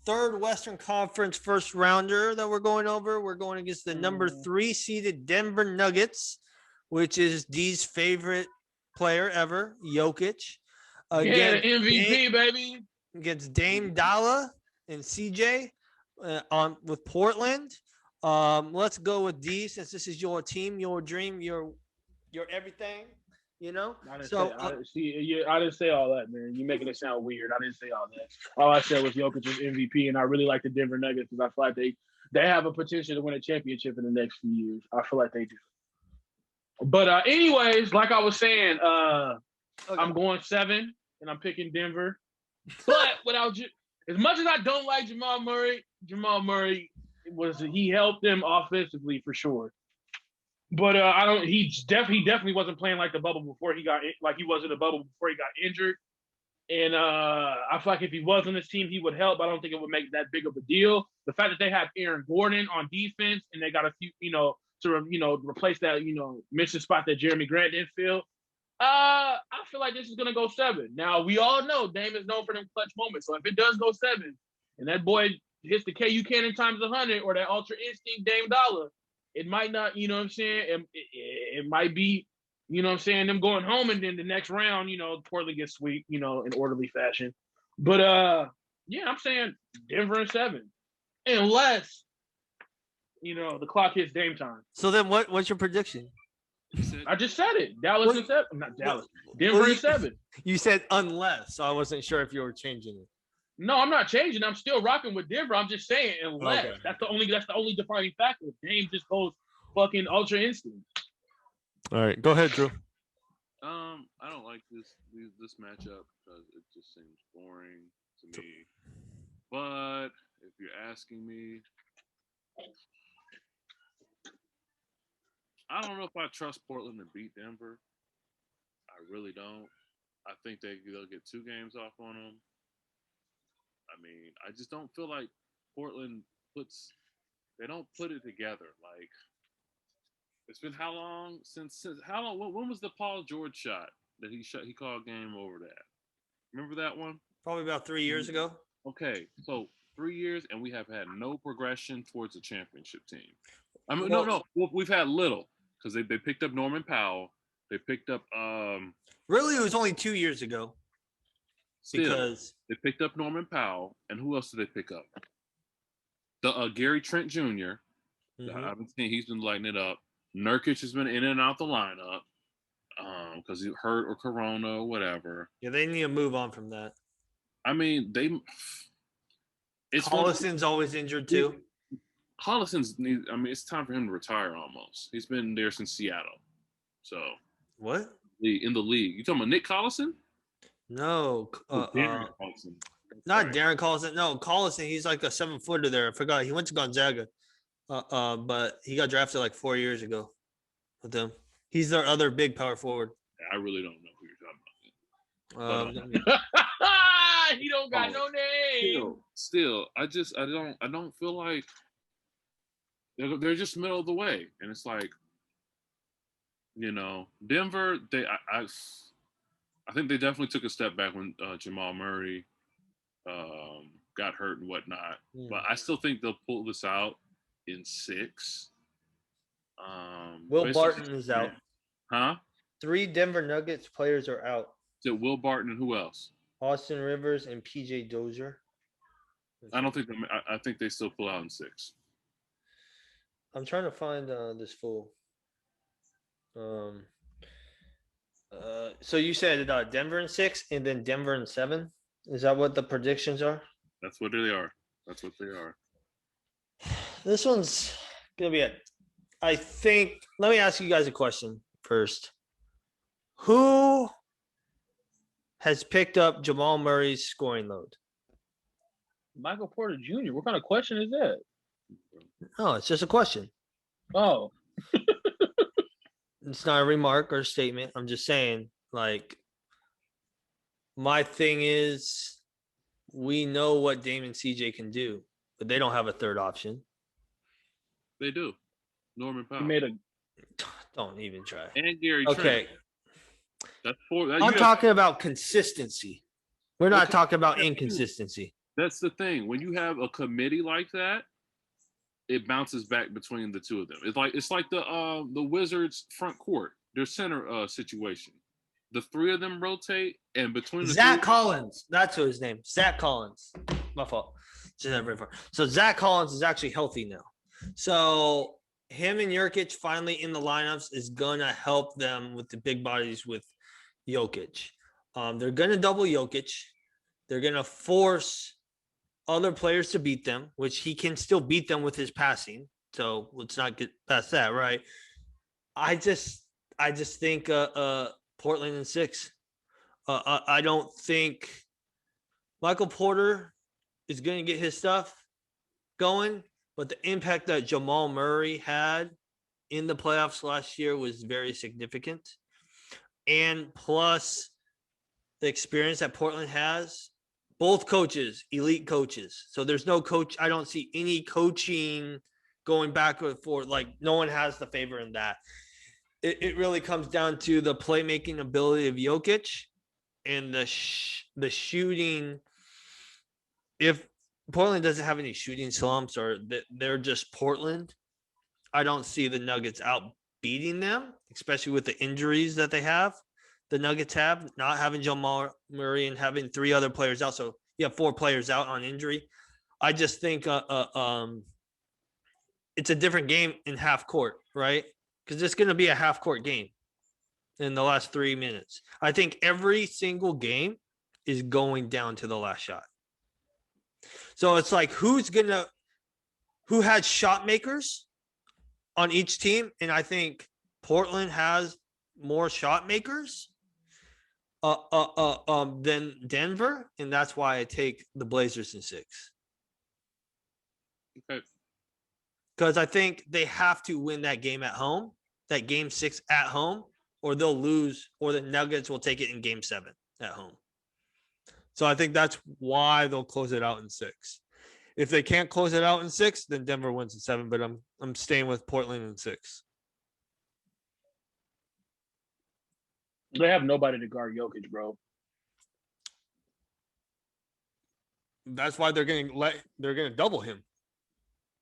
third Western Conference first rounder that we're going over. We're going against the number 3 seeded Denver Nuggets, which is D's favorite player ever, Jokic. Yeah, the MVP, baby. Against Dame Dalla and CJ on with Portland. Let's go with D since this is your team, your dream, your everything. You know. I didn't So say. I didn't say all that, man. You making it sound weird. I didn't say all that. All I said was Jokic's MVP, and I really like the Denver Nuggets because I feel like they have a potential to win a championship in the next few years. I feel like they do. But anyways, like I was saying, okay. I'm going 7, and I'm picking Denver. But without as much as I don't like Jamal Murray he helped them offensively for sure. But I don't. He definitely wasn't playing like the bubble before he got like he was in the bubble before he got injured. And I feel like if he was on this team, he would help. I don't think it would make that big of a deal. The fact that they have Aaron Gordon on defense and they got a few, to replace that, mission spot that Jeremy Grant didn't fill. I feel like this is gonna go 7. Now we all know Dame is known for them clutch moments. So if it does go 7, and that boy hits the KU cannon times 100 or that ultra instinct Dame Dollar, it might not, you know what I'm saying? It might be, you know what I'm saying, them going home and then the next round, Portland gets sweep, in orderly fashion. But yeah, I'm saying Denver in 7. Unless, the clock hits Dame time. So then what's your prediction? I just said it. Dallas in 7. Not Dallas. Denver in 7. You said unless, so I wasn't sure if you were changing it. No, I'm not changing. I'm still rocking with Denver. I'm just saying unless. Okay. That's the only defining factor. Dame just goes fucking ultra instinct. All right, go ahead, Drew. I don't like this matchup because it just seems boring to me. But if you're asking me, I don't know if I trust Portland to beat Denver. I really don't. I think they'll get 2 games off on them. I mean, I just don't feel like Portland they don't put it together. Like, it's been how long since how long? When was the Paul George shot that he called game over that? Remember that one? Probably about 3 years ago. Okay, so 3 years, and we have had no progression towards a championship team. I mean, no, we've had little because they picked up Norman Powell. They picked up. Really, it was only 2 years ago. Because they picked up Norman Powell, and who else did they pick up? The Gary Trent Jr. Mm-hmm. I haven't seen. He's been lighting it up. Nurkic has been in and out the lineup because he hurt or corona or whatever. Yeah, they need to move on from that. I mean, Hollison's always injured too. It's time for him to retire almost. He's been there since Seattle. So what? In the league. You talking about Nick Collison? No, Darren Collison. Not Darren Collison. No, Collison. He's like a 7-footer there. I forgot. He went to Gonzaga, but he got drafted like 4 years ago with them. He's their other big power forward. I really don't know who you're talking about. He don't got no name. Still, I don't feel like they're just middle of the way, and it's like, Denver. I think they definitely took a step back when Jamal Murray got hurt and whatnot. But I still think they'll pull this out in 6. Will Barton is out. Huh? 3 Denver Nuggets players are out. Is it Will Barton and who else? Austin Rivers and PJ Dozier. I think they still pull out in 6. I'm trying to find this fool. So you said Denver in 6 and then Denver in 7? Is that what the predictions are? That's what they are. This one's going to be let me ask you guys a question first. Who has picked up Jamal Murray's scoring load? Michael Porter Jr. What kind of question is that? No, it's just a question. Oh. It's not a remark or a statement. I'm just saying, like, my thing is we know what Dame and CJ can do, but they don't have a third option. They do. Norman Powell. Don't even try. And Gary Okay. Trent. That's 4. I'm talking about consistency. We're not talking about inconsistency. That's the thing. When you have a committee like that, it bounces back between the two of them. It's like the Wizards front court, their center situation. The three of them rotate, and between the Zach three, Collins. That's what his name. Zach Collins. My fault. So Zach Collins is actually healthy now. So him and Jokic finally in the lineups is gonna help them with the big bodies with Jokic. They're gonna double Jokic. They're gonna force other players to beat them, which he can still beat them with his passing. So let's not get past that, right? I just think Portland in 6. I don't think Michael Porter is going to get his stuff going, but the impact that Jamal Murray had in the playoffs last year was very significant. And plus the experience that Portland has, both coaches, elite coaches. So there's no coach. I don't see any coaching going back and forth. Like no one has the favor in that. It really comes down to the playmaking ability of Jokic and the shooting. If Portland doesn't have any shooting slumps or they're just Portland, I don't see the Nuggets out beating them, especially with the injuries that they have. The Nuggets have, not having Jamal Murray and having 3 other players out. So you have 4 players out on injury. I just think it's a different game in half court, right? Because it's going to be a half court game in the last 3 minutes. I think every single game is going down to the last shot. So it's like who has shot makers on each team, and I think Portland has more shot makers than Denver, and that's why I take the Blazers in 6. Okay. Because I think they have to win that game at home, that game 6 at home, or they'll lose, or the Nuggets will take it in game 7 at home. So I think that's why they'll close it out in 6. If they can't close it out in 6, then Denver wins in 7. But I'm staying with Portland in 6. They have nobody to guard Jokic, bro. That's why they're gonna double him.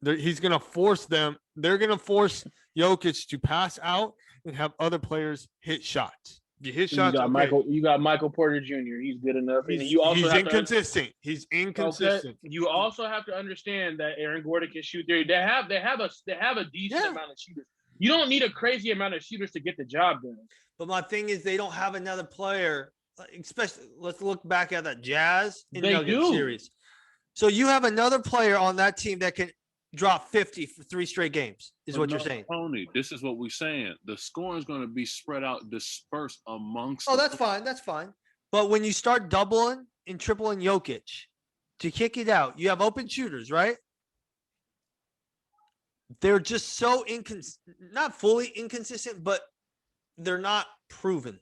He's gonna force them. They're gonna force Jokic to pass out and have other players hit shots. You hit shots. You got Michael Porter Jr. He's good enough. He's inconsistent. He's inconsistent. Okay. You also have to understand that Aaron Gordon can shoot there. They have a decent amount of shooters. You don't need a crazy amount of shooters to get the job done. But my thing is, they don't have another player. Especially, let's look back at that Jazz in Nuggets series. So you have another player on that team that can drop 50 for 3 straight games, is what you're saying. Tony, this is what we're saying. The scoring is going to be spread out, dispersed amongst. Oh, that's fine. That's fine. But when you start doubling and tripling Jokic to kick it out, you have open shooters, right? They're just so not fully inconsistent, but they're not proven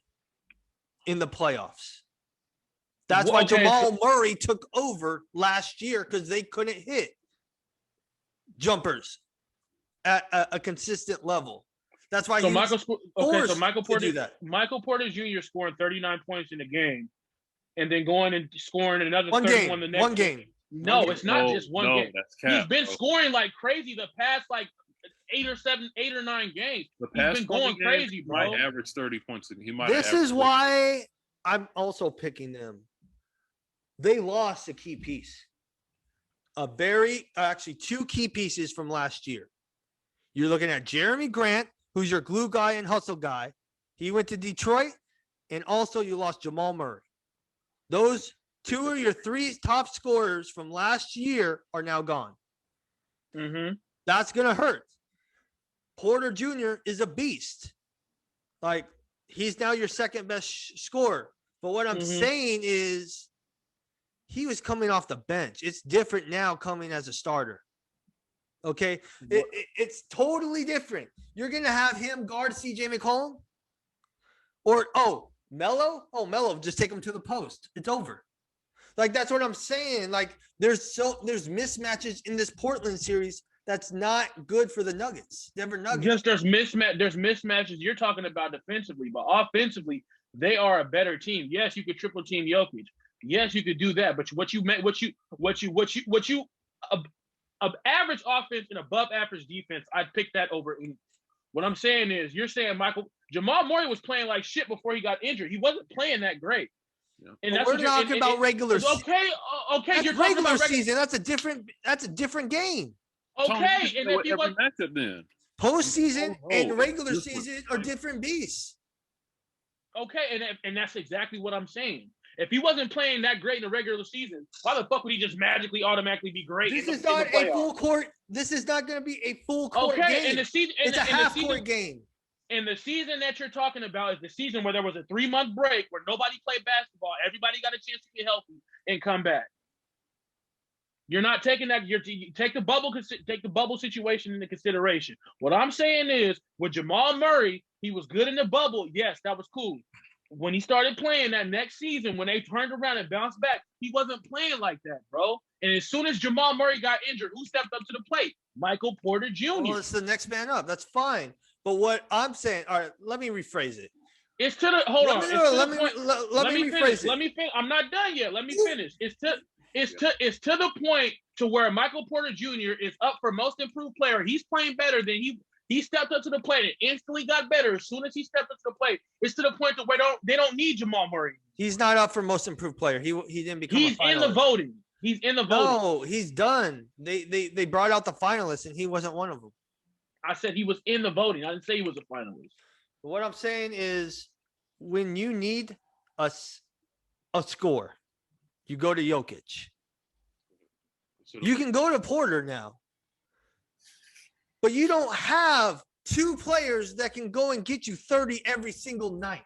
in the playoffs. That's why Jamal Murray took over last year, because they couldn't hit jumpers at a consistent level. That's why Michael Porter do that. Michael Porter Jr. scoring 39 points in a game, and then going and scoring another 31 the next one game. No, it's not just one game. That's cap, he's been scoring like crazy the past 8 or 9 games. He's been going crazy, bro. Might average 30 points. This is why I'm also picking them. They lost a key piece. Actually 2 key pieces from last year. You're looking at Jeremy Grant, who's your glue guy and hustle guy. He went to Detroit, and also you lost Jamal Murray. Those 2 of your 3 top scorers from last year are now gone. Mm-hmm. That's going to hurt. Porter Jr. is a beast. Like, he's now your second best scorer. But what I'm saying is, he was coming off the bench. It's different now coming as a starter. Okay? It's totally different. You're going to have him guard CJ McCollum? Or, Melo? Melo, just take him to the post. It's over. Like, that's what I'm saying. Like, there's mismatches in this Portland series that's not good for the Nuggets. Denver Nuggets. Just there's mismatches you're talking about defensively, but offensively, they are a better team. Yes, you could triple team Jokic, Yes, you could do that, but what you average offense and above average defense, I'd pick that over any. What I'm saying is, you're saying Jamal Murray was playing like shit before he got injured. He wasn't playing that great. Yeah. And But that's we're what you're talking about regular season. Okay, That's you're talking regular about season. That's a different game. Tony, Okay, and if he was every matchup then. Postseason and regular different. season are different beasts. okay, and that's exactly what I'm saying. If he wasn't playing that great in the regular season, why the fuck would he just magically automatically be great? This is in not the a full court. This is not going to be a full court game. And the season, it's a half court game. And the season that you're talking about is the season where there was a 3-month break where nobody played basketball. Everybody got a chance to get healthy and come back. You're not taking that. You take the bubble situation into consideration. What I'm saying is, with Jamal Murray, he was good in the bubble. Yes, that was cool. When he started playing that next season, when they turned around and bounced back, he wasn't playing like that, bro. And as soon as Jamal Murray got injured, who stepped up to the plate? Michael Porter Jr. Well, it's the next man up. That's fine. But what I'm saying, all right, let me rephrase it. It's to the hold on. Let me rephrase it. Let me finish. I'm not done yet. Let me finish. It's to the point to where Michael Porter Jr. is up for most improved player. He's playing better than he stepped up to the plate and instantly got better as soon as he stepped up to the plate. It's to the point to where they don't need Jamal Murray. He's not up for most improved player. He didn't become. He's in the voting. He's in the voting. No, he's done. They brought out the finalists and he wasn't one of them. I said he was in the voting. I didn't say he was a finalist. What I'm saying is, when you need a score, you go to Jokic. You can go to Porter now. But you don't have two players that can go and get you 30 every single night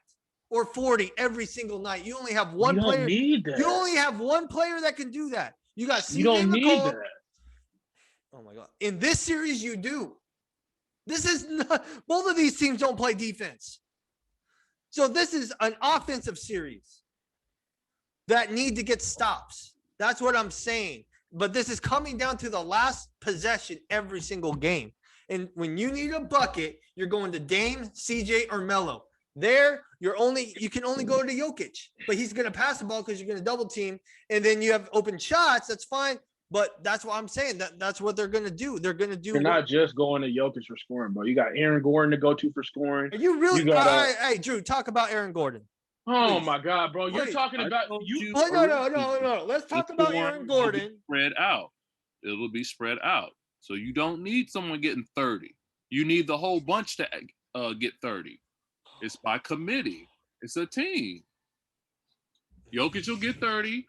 or 40 every single night. You only have one player. Need that. You only have one player that can do that. You got CJ You don't need McCollum. that. Oh my God. In this series, you do. This is not, both of these teams don't play defense. So this is an offensive series that need to get stops. That's what I'm saying. But this is coming down to the last possession every single game. And when you need a bucket, you're going to Dame, CJ, or Melo. There, you can only go to Jokic, but he's going to pass the ball because you're going to double team. And then you have open shots. That's fine. But that's what I'm saying. That's what they're going to do. They're going to do. You're not just going to Jokic for scoring, bro. You got Aaron Gordon to go to for scoring. Are you really? Hey, Drew, talk about Aaron Gordon. Oh my God, bro! You're talking about you. Oh, no. Let's talk about Aaron Gordon. Spread out. It'll be spread out. So you don't need someone getting 30. You need the whole bunch to get 30. It's by committee. It's a team. Jokic will get 30.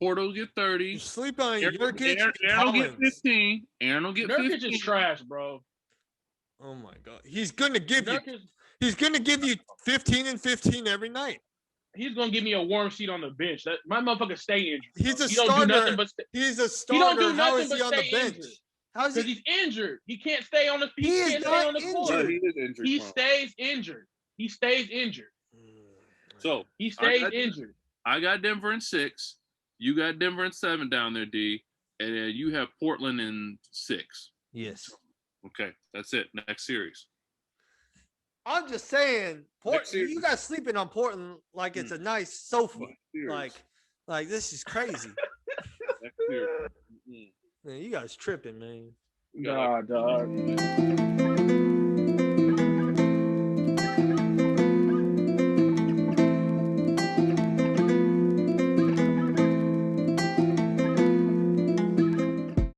Porter will get 30. You sleep on Jokic. Aaron will get 15. Aaron will get 15. Jokic is trash, bro. Oh my God, he's gonna give you 15 and 15 every night. He's gonna give me a warm seat on the bench. My motherfucker stay injured. He's a starter. He's a starter. He don't do How nothing is but he on the stay bench? injured. How is Because he? he's injured. He can't stay on the field. He is not injured. He is injured. He stays injured. He stays injured. So he stays injured. I got Denver in 6. You got Denver in 7 down there, D. And then you have Portland in 6. Yes. Okay, that's it. Next series. I'm just saying, you guys sleeping on Portland like it's a nice sofa. Like this is crazy. Next series. Man, you guys tripping, man. Nah, dog.